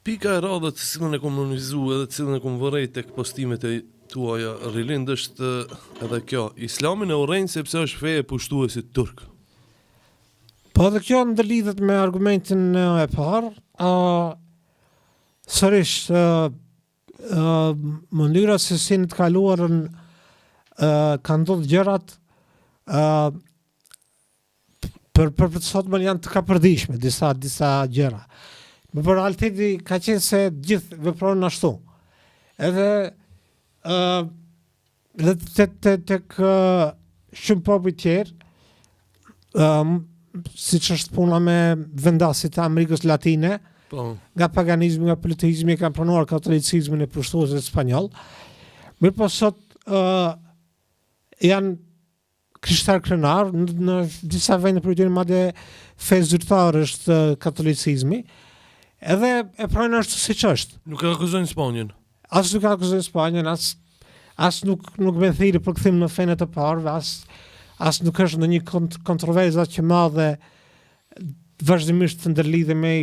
Pika e radhët të cilën e komunizu edhe të cilën e kom vërejt tek postimet e tuaja rilind është edhe kjo. Islamin e urrejnë sepse është feje pushtuesit turk. Po edhe kjo ndërlidhet me argumentin e parë, sërish mënyra se si në të kaluarën kanë ndodhur gjërat për sot më janë të kapërdishme disa gjëra. Për realiteti ka qenë se gjithë veprojnë ashtu. Edhe tek shumë popull tjerë, siç është puna me vendasit e Amerikës Latine, nga paganizmi, nga politeizmi kanë pranuar katolicizmin e pushtuesit spanjoll. Mirë po sot janë krishtar krenar, në disa vende për tyre madje fe zyrtare është katolicizmi. Edhe e pranojnë ashtu siç është. Nuk e akuzojnë Spanjën. As nuk akuzojnë Spanjën, as nuk me thirrë për kthim në fenë të parëve, as nuk është ndonjë kontroversë që madhe vazhdimisht të ndërlidhe me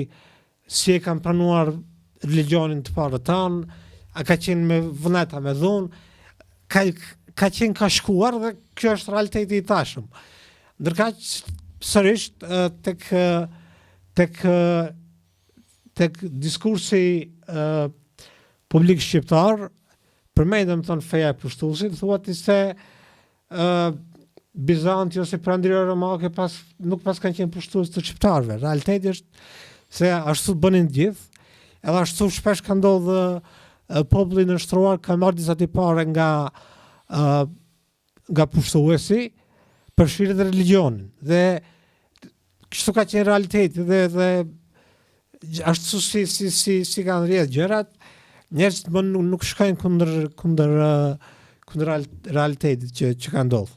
si e kanë pranuar religionin të parë tanë, a ka qenë me vullneta me dhunë, ka qenë ka shkuar dhe kjo është realiteti i tashëm. Ndërkaq sërish tek diskursi publik shqiptar, përmendëm thon feja e pushtuesit, thuhet se Bizanti ose Perandria Romake nuk kanë qenë pushtues të shqiptarëve. Realiteti është se ashtu bënin gjithë, edhe ashtu shpesh ka ndodhur populli nështruar ka marrë disa tipare nga pushtuesi për shirë dhe religionin. Dhe kështu ka qenë realiteti dhe ashtu si kanë rrjedhë gjërat, njerëzit nuk shkojnë kundër realitetit që ka ndodhur.